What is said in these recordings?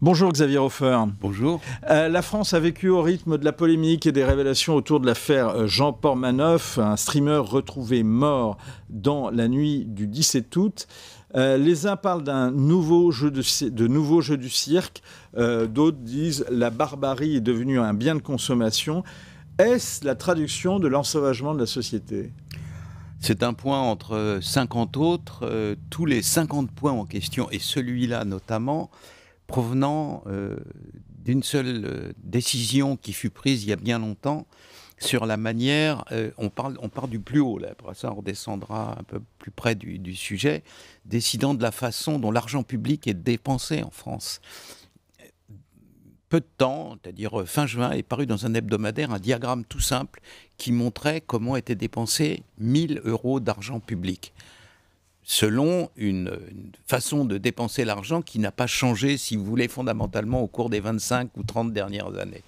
Bonjour Xavier Hofer. Bonjour. La France a vécu au rythme de la polémique et des révélations autour de l'affaire Jean Portmanoff, un streamer retrouvé mort dans la nuit du 17 août. Les uns parlent d'un nouveau jeu du cirque, d'autres disent la barbarie est devenue un bien de consommation. Est-ce la traduction de l'ensauvagement de la société ? C'est un point entre 50 autres, tous les 50 points en question, et celui-là notamment, provenant d'une seule décision qui fut prise il y a bien longtemps sur la manière, on part du plus haut, là, après ça on redescendra un peu plus près du sujet, décidant de la façon dont l'argent public est dépensé en France. Peu de temps, c'est-à-dire fin juin, est paru dans un hebdomadaire un diagramme tout simple qui montrait comment étaient dépensés 1000 € d'argent public, selon une façon de dépenser l'argent qui n'a pas changé, si vous voulez, fondamentalement au cours des 25 ou 30 dernières années.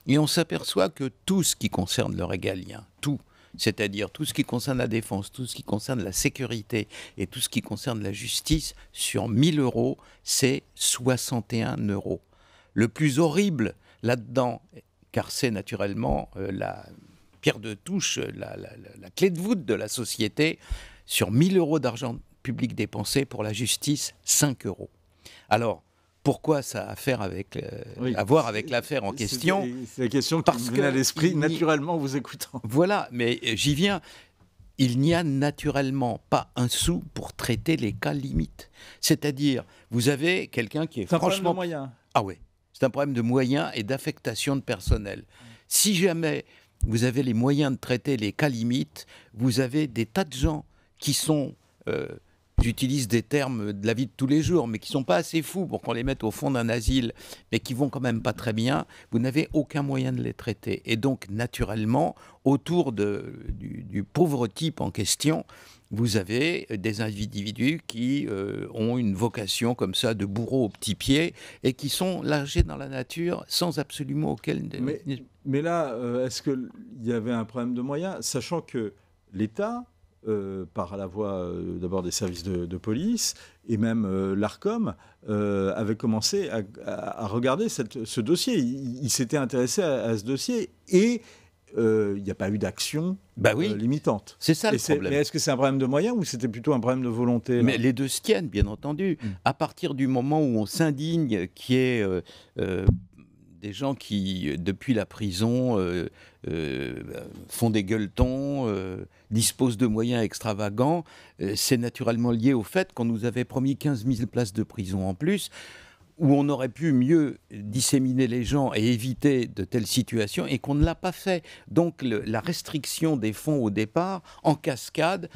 Et on s'aperçoit que tout ce qui concerne le régalien, tout, c'est-à-dire tout ce qui concerne la défense, tout ce qui concerne la sécurité et tout ce qui concerne la justice, sur 1000 €, c'est 61 €. Le plus horrible là-dedans, car c'est naturellement la pierre de touche, la clé de voûte de la société, sur 1000 € d'argent public dépensé pour la justice, 5 €. Alors, pourquoi ça a à voir avec l'affaire en question ? C'est la question qui me venait à l'esprit naturellement en vous écoutant. Voilà, mais j'y viens. Il n'y a naturellement pas un sou pour traiter les cas limites. C'est-à-dire, vous avez quelqu'un qui est franchement... C'est un problème de moyens. Ah oui, c'est un problème de moyens et d'affectation de personnel. Si jamais vous avez les moyens de traiter les cas limites, vous avez des tas de gens qui sont, j'utilise des termes de la vie de tous les jours, mais qui ne sont pas assez fous pour qu'on les mette au fond d'un asile, mais qui vont quand même pas très bien, vous n'avez aucun moyen de les traiter. Et donc, naturellement, autour du pauvre type en question, vous avez des individus qui ont une vocation comme ça de bourreau au petit pied et qui sont lâchés dans la nature sans absolument aucun... Mais là, est-ce qu'il y avait un problème de moyens, sachant que l'État, par la voie d'abord des services de police et même l'Arcom, avait commencé à regarder ce dossier. Il s'était intéressé à ce dossier et il n'y a pas eu d'action limitante. C'est ça le problème. Mais est-ce que c'est un problème de moyens ou c'était plutôt un problème de volonté ? Mais les deux se tiennent, bien entendu. À partir du moment où on s'indigne qu'il y ait des gens qui, depuis la prison, font des gueuletons, disposent de moyens extravagants, c'est naturellement lié au fait qu'on nous avait promis 15 000 places de prison en plus, où on aurait pu mieux disséminer les gens et éviter de telles situations, et qu'on ne l'a pas fait. Donc la restriction des fonds au départ, en cascade,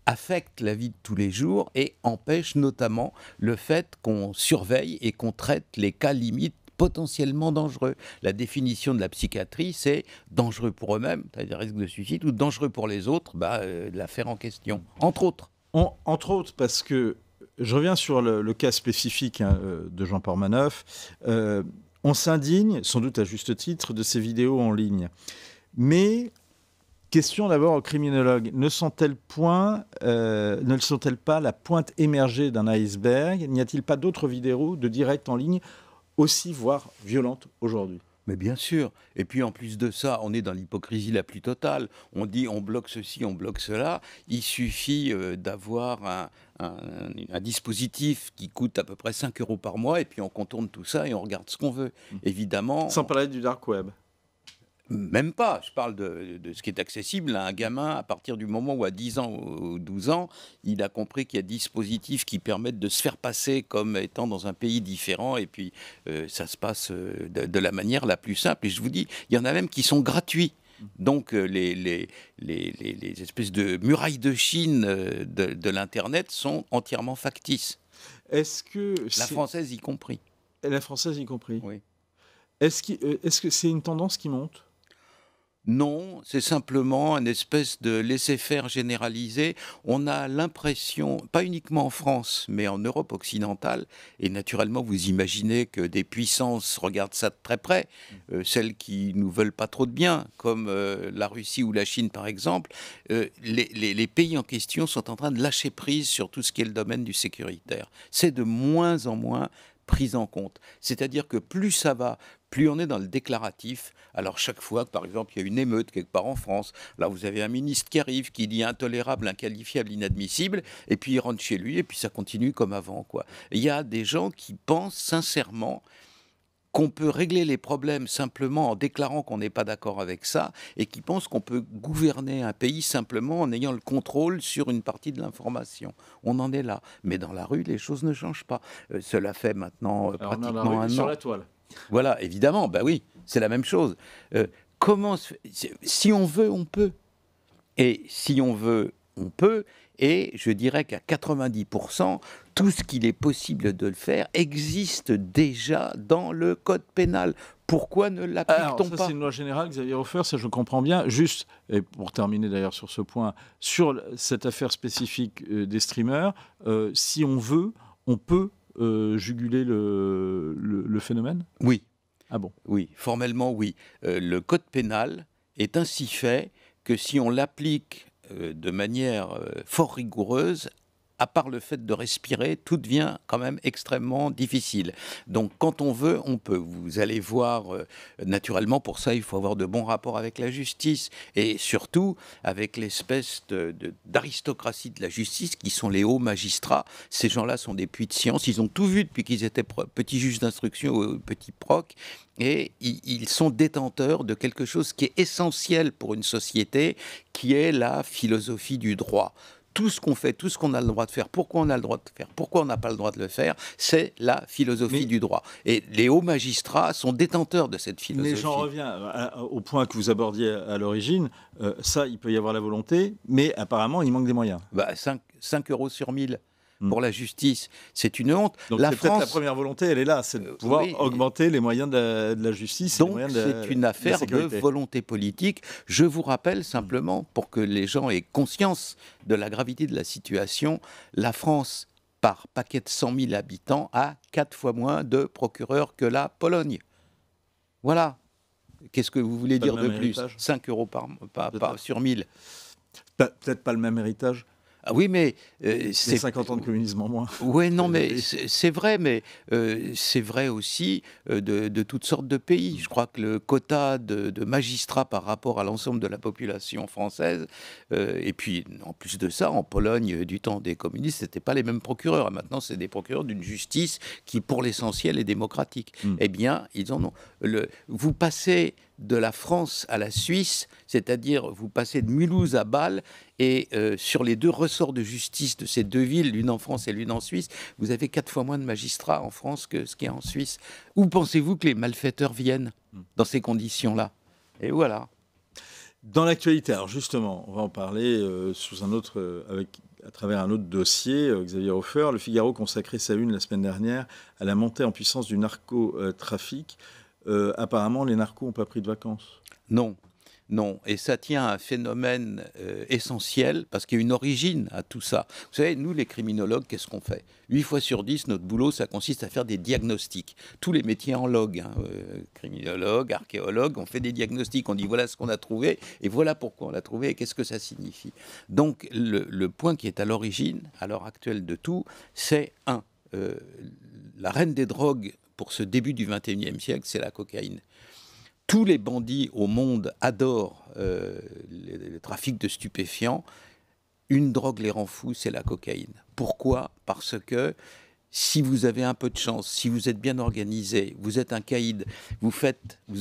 affecte la vie de tous les jours et empêche notamment le fait qu'on surveille et qu'on traite les cas limites potentiellement dangereux. La définition de la psychiatrie, c'est dangereux pour eux-mêmes, c'est-à-dire risque de suicide, ou dangereux pour les autres, l'affaire en question, entre autres. Entre autres, parce que je reviens sur le cas spécifique de Jean Portmanoff. On s'indigne, sans doute à juste titre, de ces vidéos en ligne. Mais, question d'abord aux criminologues, ne sont-elles pas la pointe émergée d'un iceberg ? N'y a-t-il pas d'autres vidéos de direct en ligne aussi, voire violentes aujourd'hui ? Mais bien sûr. Et puis en plus de ça, on est dans l'hypocrisie la plus totale. On dit on bloque ceci, on bloque cela. Il suffit d'avoir un dispositif qui coûte à peu près 5 € par mois et puis on contourne tout ça et on regarde ce qu'on veut. Évidemment. Sans parler du dark web. Même pas. Je parle de ce qui est accessible à un gamin à partir du moment où, à 10 ans ou 12 ans, il a compris qu'il y a des dispositifs qui permettent de se faire passer comme étant dans un pays différent. Et puis, ça se passe de la manière la plus simple. Et je vous dis, il y en a même qui sont gratuits. Donc, les espèces de murailles de Chine de l'Internet sont entièrement factices. Est-ce que la française y compris. La française y compris. Oui. Est-ce que c'est une tendance qui monte ? Non, c'est simplement une espèce de laisser-faire généralisé. On a l'impression, pas uniquement en France, mais en Europe occidentale, et naturellement vous imaginez que des puissances regardent ça de très près, celles qui nous veulent pas trop de bien, comme la Russie ou la Chine par exemple, les pays en question sont en train de lâcher prise sur tout ce qui est le domaine du sécuritaire. C'est de moins en moins prise en compte. C'est-à-dire que plus ça va, plus on est dans le déclaratif. Alors chaque fois que, par exemple, il y a une émeute quelque part en France, là vous avez un ministre qui arrive, qui dit intolérable, inqualifiable, inadmissible, et puis il rentre chez lui, et puis ça continue comme avant, quoi. Il y a des gens qui pensent sincèrement qu'on peut régler les problèmes simplement en déclarant qu'on n'est pas d'accord avec ça, et qui pensent qu'on peut gouverner un pays simplement en ayant le contrôle sur une partie de l'information. On en est là. Mais dans la rue, les choses ne changent pas. Cela fait maintenant pratiquement un an. Sur la toile. Voilà, évidemment, bah oui, c'est la même chose. Si on veut, on peut. Et si on veut, on peut. Et je dirais qu'à 90%, tout ce qu'il est possible de le faire existe déjà dans le code pénal. Pourquoi ne l'applique-t-on pas ? C'est une loi générale, Xavier Hofer, ça je comprends bien. Juste, et pour terminer d'ailleurs sur ce point, sur cette affaire spécifique des streamers, si on veut, on peut juguler le phénomène ? Oui. Ah bon ? Oui, formellement oui. Le code pénal est ainsi fait que si on l'applique de manière fort rigoureuse, à part le fait de respirer, tout devient quand même extrêmement difficile. Donc quand on veut, on peut. Vous allez voir, naturellement, pour ça, il faut avoir de bons rapports avec la justice, et surtout avec l'espèce d'aristocratie de la justice qui sont les hauts magistrats. Ces gens-là sont des puits de science, ils ont tout vu depuis qu'ils étaient petits juges d'instruction ou petits procs, et ils sont détenteurs de quelque chose qui est essentiel pour une société, qui est la philosophie du droit. Tout ce qu'on fait, tout ce qu'on a le droit de faire, pourquoi on a le droit de faire, pourquoi on n'a pas le droit de le faire, c'est la philosophie du droit. Et les hauts magistrats sont détenteurs de cette philosophie. Mais j'en reviens au point que vous abordiez à l'origine. Ça, il peut y avoir la volonté, mais apparemment, il manque des moyens. 5 euros sur 1000 pour la justice, c'est une honte. Donc peut-être la première volonté, elle est là, c'est de pouvoir augmenter les moyens de la justice. Donc c'est une affaire de volonté politique. Je vous rappelle simplement, pour que les gens aient conscience de la gravité de la situation, la France, par paquet de 100 000 habitants, a 4 fois moins de procureurs que la Pologne. Voilà. Qu'est-ce que vous voulez dire de plus ? 5 euros sur 1000. Peut-être pas le même héritage. Ah oui, mais c'est 50 ans de communisme en moins. Oui, non, mais c'est vrai, mais c'est vrai aussi de toutes sortes de pays. Je crois que le quota de magistrats par rapport à l'ensemble de la population française, et puis en plus de ça, en Pologne, du temps des communistes, c'était pas les mêmes procureurs. Et maintenant, c'est des procureurs d'une justice qui, pour l'essentiel, est démocratique. Eh bien, ils en ont. Vous passez de la France à la Suisse, c'est-à-dire vous passez de Mulhouse à Bâle, et sur les deux ressorts de justice de ces deux villes, l'une en France et l'une en Suisse, vous avez 4 fois moins de magistrats en France que ce qu'il y a en Suisse. Où pensez-vous que les malfaiteurs viennent dans ces conditions-là ? Et voilà. Dans l'actualité, alors justement, on va en parler à travers un autre dossier, Xavier Hofer. Le Figaro consacrait sa une la semaine dernière à la montée en puissance du narcotrafic. Apparemment, les narcos n'ont pas pris de vacances. Non, et ça tient à un phénomène essentiel, parce qu'il y a une origine à tout ça. Vous savez, nous, les criminologues, qu'est-ce qu'on fait ? 8 fois sur 10, notre boulot, ça consiste à faire des diagnostics. Tous les métiers en log, criminologue, archéologue, on fait des diagnostics. On dit voilà ce qu'on a trouvé, et voilà pourquoi on l'a trouvé, et qu'est-ce que ça signifie. Donc, le point qui est à l'origine, à l'heure actuelle de tout, c'est la reine des drogues pour ce début du XXIe siècle, c'est la cocaïne. Tous les bandits au monde adorent le trafic de stupéfiants. Une drogue les rend fous, c'est la cocaïne. Pourquoi ? Parce que si vous avez un peu de chance, si vous êtes bien organisé, vous êtes un caïd, vous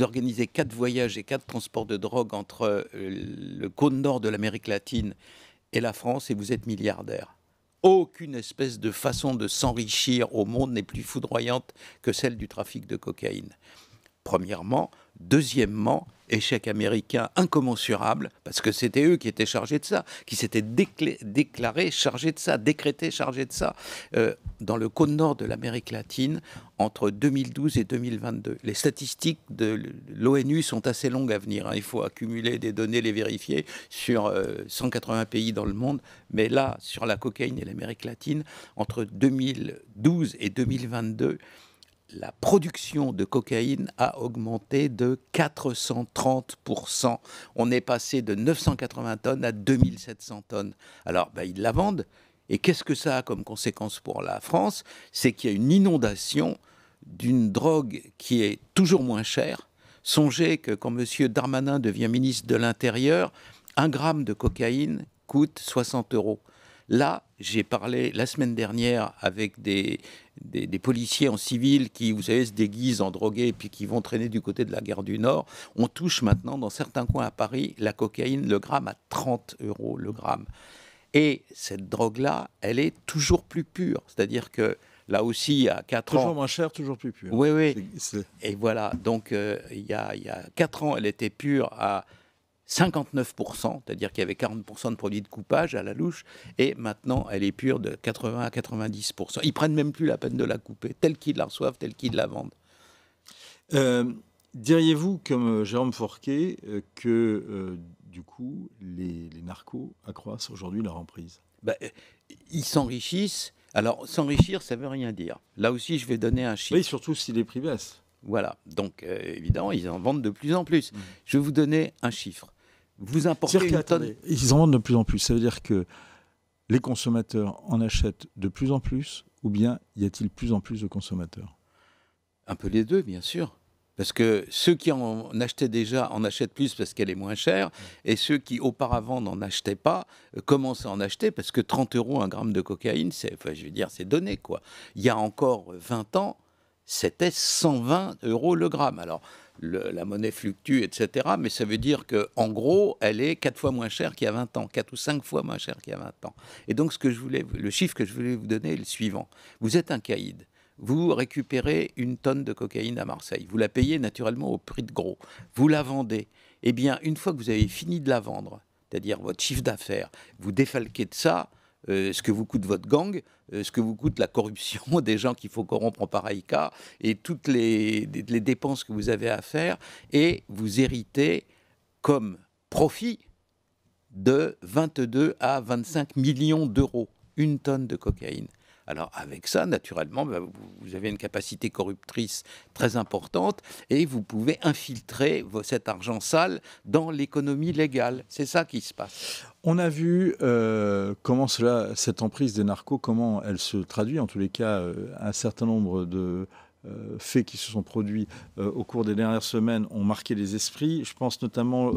organisez 4 voyages et 4 transports de drogue entre le cône nord de l'Amérique latine et la France, et vous êtes milliardaire. Aucune espèce de façon de s'enrichir au monde n'est plus foudroyante que celle du trafic de cocaïne. Premièrement. Deuxièmement, échec américain incommensurable, parce que c'était eux qui étaient chargés de ça, qui s'étaient déclarés chargés de ça, décrétés chargés de ça, dans le cône nord de l'Amérique latine, entre 2012 et 2022. Les statistiques de l'ONU sont assez longues à venir. Il faut accumuler des données, les vérifier, sur 180 pays dans le monde. Mais là, sur la cocaïne et l'Amérique latine, entre 2012 et 2022, la production de cocaïne a augmenté de 430%. On est passé de 980 tonnes à 2700 tonnes. Alors, ils la vendent. Et qu'est-ce que ça a comme conséquence pour la France ? C'est qu'il y a une inondation d'une drogue qui est toujours moins chère. Songez que quand M. Darmanin devient ministre de l'Intérieur, 1 gramme de cocaïne coûte 60 euros. Là, j'ai parlé la semaine dernière avec des policiers en civil qui, vous savez, se déguisent en drogués et puis qui vont traîner du côté de la gare du Nord. On touche maintenant, dans certains coins à Paris, la cocaïne, le gramme à 30 euros le gramme. Et cette drogue-là, elle est toujours plus pure. C'est-à-dire que là aussi, il y a 4 ans... Toujours moins cher, toujours plus pure. Oui, oui. Et voilà, donc il y a 4 ans, elle était pure à 59%, c'est-à-dire qu'il y avait 40% de produits de coupage à la louche, et maintenant elle est pure de 80 à 90%. Ils prennent même plus la peine de la couper, telle qu'ils la reçoivent, telle qu'ils la vendent. Diriez-vous, comme Jérôme Fourquet, que du coup les narcos accroissent aujourd'hui leur emprise? Ils s'enrichissent. Alors s'enrichir, ça ne veut rien dire. Là aussi, je vais donner un chiffre. Oui, surtout si les prix baissent. Voilà, donc évidemment, ils en vendent de plus en plus. Je vais vous donner un chiffre. Vous importez une tonne... Ils en vendent de plus en plus. Ça veut dire que les consommateurs en achètent de plus en plus, ou bien y a-t-il plus en plus de consommateurs? Un peu les deux, bien sûr. Parce que ceux qui en achetaient déjà en achètent plus parce qu'elle est moins chère, et ceux qui auparavant n'en achetaient pas commencent à en acheter parce que 30 euros un gramme de cocaïne, c'est donné, quoi. Il y a encore 20 ans, c'était 120 euros le gramme. Alors, la monnaie fluctue, etc. Mais ça veut dire qu'en gros, elle est 4 fois moins chère qu'il y a 20 ans, 4 ou 5 fois moins chère qu'il y a 20 ans. Et donc, le chiffre que je voulais vous donner est le suivant. Vous êtes un caïd. Vous récupérez 1 tonne de cocaïne à Marseille. Vous la payez naturellement au prix de gros. Vous la vendez. Eh bien, une fois que vous avez fini de la vendre, c'est-à-dire votre chiffre d'affaires, vous défalquez de ça ce que vous coûte votre gang, ce que vous coûte la corruption des gens qu'il faut corrompre en pareil cas, et toutes les dépenses que vous avez à faire, et vous héritez comme profit de 22 à 25 millions d'euros, 1 tonne de cocaïne. Alors avec ça, naturellement, vous avez une capacité corruptrice très importante et vous pouvez infiltrer cet argent sale dans l'économie légale. C'est ça qui se passe. On a vu comment cette emprise des narcos, comment elle se traduit, en tous les cas, un certain nombre de faits qui se sont produits au cours des dernières semaines ont marqué les esprits. Je pense notamment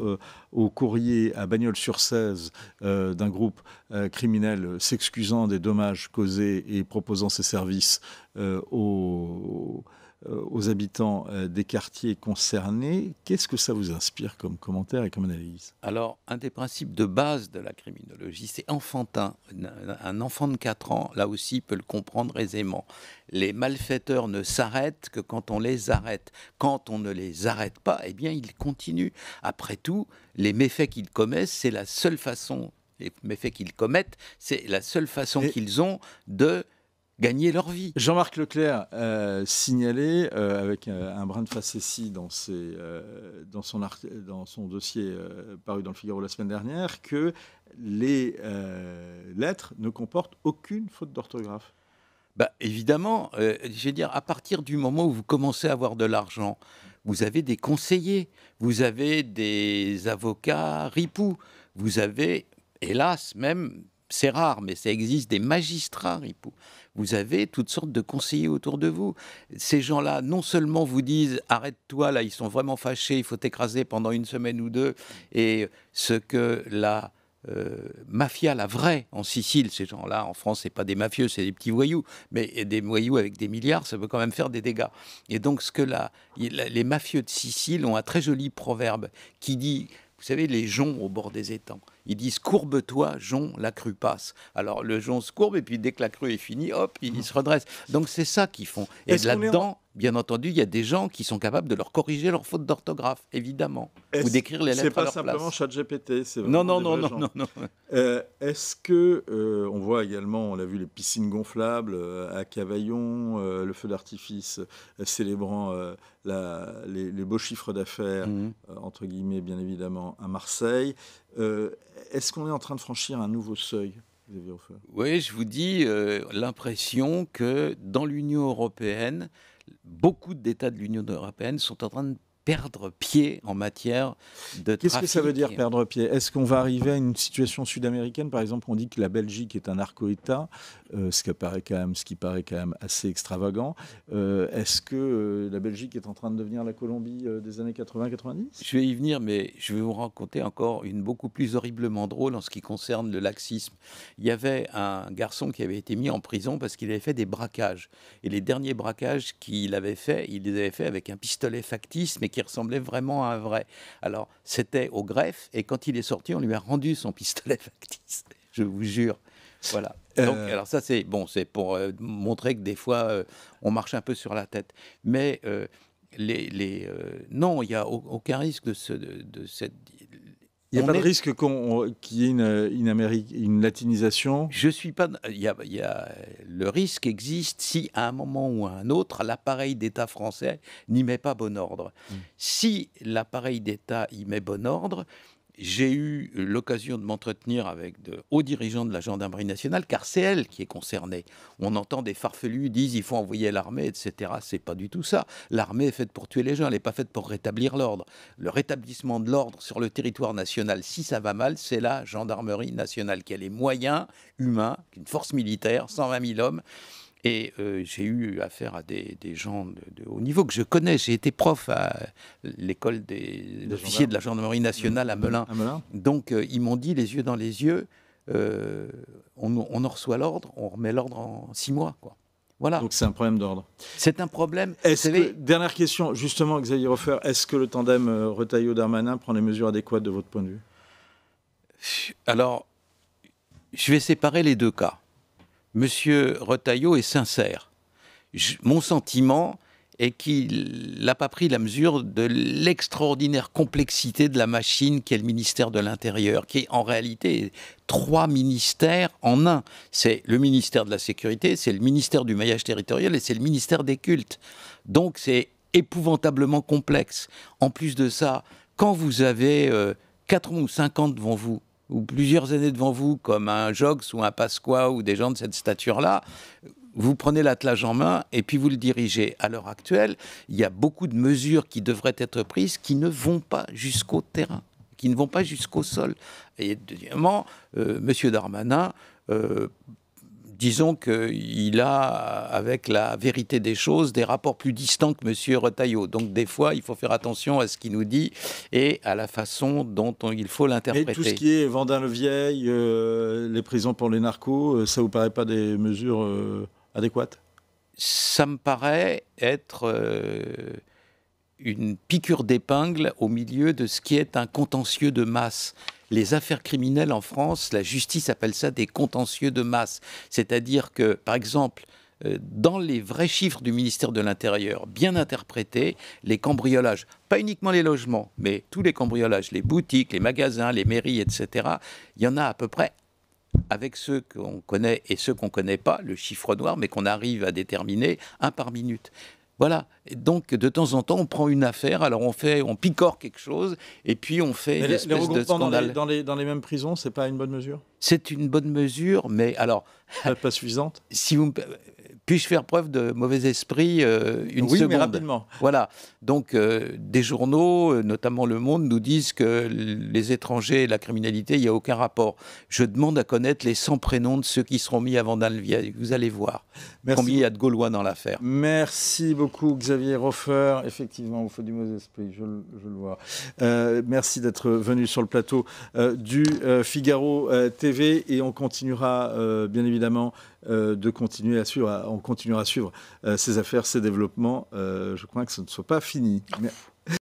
au courrier à Bagnols-sur-Cèze d'un groupe criminel s'excusant des dommages causés et proposant ses services aux habitants des quartiers concernés. Qu'est-ce que ça vous inspire comme commentaire et comme analyse? Alors, un des principes de base de la criminologie, c'est enfantin. Un enfant de 4 ans, là aussi, peut le comprendre aisément. Les malfaiteurs ne s'arrêtent que quand on les arrête. Quand on ne les arrête pas, eh bien, ils continuent. Après tout, les méfaits qu'ils commettent, c'est la seule façon... Les méfaits qu'ils commettent, c'est la seule façon qu'ils ont de gagner leur vie. Jean-Marc Leclerc signalait, avec un brin de facétie dans son dossier paru dans le Figaro la semaine dernière, que les lettres ne comportent aucune faute d'orthographe. Évidemment, je veux dire, à partir du moment où vous commencez à avoir de l'argent, vous avez des conseillers, vous avez des avocats ripoux, vous avez, hélas même, c'est rare, mais ça existe, des magistrats ripoux. Vous avez toutes sortes de conseillers autour de vous. Ces gens-là, non seulement vous disent « arrête-toi, là, ils sont vraiment fâchés, il faut t'écraser pendant 1 semaine ou 2 », et ce que la mafia, la vraie, en Sicile, ces gens-là, en France, c'est pas des mafieux, c'est des petits voyous, mais des voyous avec des milliards, ça peut quand même faire des dégâts. Et donc, les mafieux de Sicile ont un très joli proverbe qui dit, vous savez, les joncs au bord des étangs, ils disent « courbe-toi, jonc, la crue passe ». Alors, le jonc se courbe, et puis dès que la crue est finie, hop, il se redresse. Donc, c'est ça qu'ils font. Et là-dedans, bien entendu, il y a des gens qui sont capables de leur corriger leurs fautes d'orthographe, évidemment, ou d'écrire les lettres à leur place. C'est pas simplement ChatGPT, c'est non. Est-ce que, on voit également, on l'a vu, les piscines gonflables à Cavaillon, le feu d'artifice célébrant les beaux chiffres d'affaires, entre guillemets, bien évidemment, à Marseille. Est-ce qu'on est en train de franchir un nouveau seuil, Xavier Hofer? Oui, je vous dis l'impression que dans l'Union européenne, beaucoup d'États de l'Union européenne sont en train de perdre pied en matière de trafic. Qu'est-ce que ça veut dire perdre pied? Est-ce qu'on va arriver à une situation sud-américaine? Par exemple, on dit que la Belgique est un narco-État, ce qui paraît quand même assez extravagant. Est-ce que la Belgique est en train de devenir la Colombie des années 80-90? Je vais y venir, mais je vais vous raconter encore une beaucoup plus horriblement drôle en ce qui concerne le laxisme. Il y avait un garçon qui avait été mis en prison parce qu'il avait fait des braquages. Et les derniers braquages qu'il avait fait, il les avait fait avec un pistolet factice, mais qui ressemblait vraiment à un vrai. Alors, c'était au greffe, et quand il est sorti, on lui a rendu son pistolet factice. Je vous jure. Voilà. Donc, alors ça, c'est bon, c'est pour montrer que des fois, on marche un peu sur la tête. Mais non, il n'y a aucun risque de cette... Il n'y a pas de risque qu'il y ait une latinisation? Je suis pas. Le risque existe si, à un moment ou à un autre, l'appareil d'État français n'y met pas bon ordre. Si l'appareil d'État y met bon ordre, j'ai eu l'occasion de m'entretenir avec de hauts dirigeants de la gendarmerie nationale, car c'est elle qui est concernée. On entend des farfelus disent il faut envoyer l'armée, etc. C'est pas du tout ça. L'armée est faite pour tuer les gens, elle n'est pas faite pour rétablir l'ordre. Le rétablissement de l'ordre sur le territoire national, si ça va mal, c'est la gendarmerie nationale qui a les moyens humains, une force militaire, 120 000 hommes. Et j'ai eu affaire à des gens de haut niveau que je connais. J'ai été prof à l'école des officiers de la gendarmerie nationale à Melun. Donc, ils m'ont dit, les yeux dans les yeux, on en reçoit l'ordre, on remet l'ordre en 6 mois, quoi. Voilà. Donc, c'est un problème d'ordre. C'est un problème. Dernière question, justement, Xavier Hofer, est-ce que le tandem Retailleau-Darmanin prend les mesures adéquates de votre point de vue? Alors, je vais séparer les deux cas. Monsieur Retailleau est sincère. Mon sentiment est qu'il n'a pas pris la mesure de l'extraordinaire complexité de la machine qu'est le ministère de l'Intérieur, qui est en réalité 3 ministères en un. C'est le ministère de la Sécurité, c'est le ministère du maillage territorial et c'est le ministère des cultes. Donc c'est épouvantablement complexe. En plus de ça, quand vous avez 4 ans ou 5 ans devant vous, ou plusieurs années devant vous, comme un Jox ou un Pasqua ou des gens de cette stature-là, vous prenez l'attelage en main et puis vous le dirigez. À l'heure actuelle, il y a beaucoup de mesures qui devraient être prises qui ne vont pas jusqu'au terrain, qui ne vont pas jusqu'au sol. Et deuxièmement, M. Darmanin... disons qu'il a, avec la vérité des choses, des rapports plus distants que M. Retailleau. Donc, des fois, il faut faire attention à ce qu'il nous dit et à la façon dont il faut l'interpréter. Et tout ce qui est Vendin-le-Vieil, les prisons pour les narcos, ça ne vous paraît pas des mesures adéquates? Ça me paraît être une piqûre d'épingle au milieu de ce qui est un contentieux de masse. Les affaires criminelles en France, la justice appelle ça des contentieux de masse. C'est-à-dire que, par exemple, dans les vrais chiffres du ministère de l'Intérieur, bien interprétés, les cambriolages, pas uniquement les logements, mais tous les cambriolages, les boutiques, les magasins, les mairies, etc., il y en a à peu près, avec ceux qu'on connaît et ceux qu'on ne connaît pas, le chiffre noir, mais qu'on arrive à déterminer, 1 par minute. Voilà. Et donc, de temps en temps, on prend une affaire, alors on picore quelque chose, et puis on fait une espèce de scandale. Dans les mêmes prisons, c'est pas une bonne mesure? C'est une bonne mesure, mais alors... Pas suffisante? Si vous puis-je faire preuve de mauvais esprit une seconde? Oui, mais rapidement. Voilà. Donc, des journaux, notamment Le Monde, nous disent que les étrangers et la criminalité, il n'y a aucun rapport. Je demande à connaître les 100 prénoms de ceux qui seront mis à Vendin-le-Vieil. Vous allez voir combien il y a de Gaulois dans l'affaire. Merci beaucoup, Xavier Hofer. Effectivement, vous faut du mauvais esprit, je le vois. Merci d'être venu sur le plateau du Figaro TV, et on continuera, bien évidemment, on continuera à suivre ces affaires, ces développements. Je crois que ce ne soit pas fini.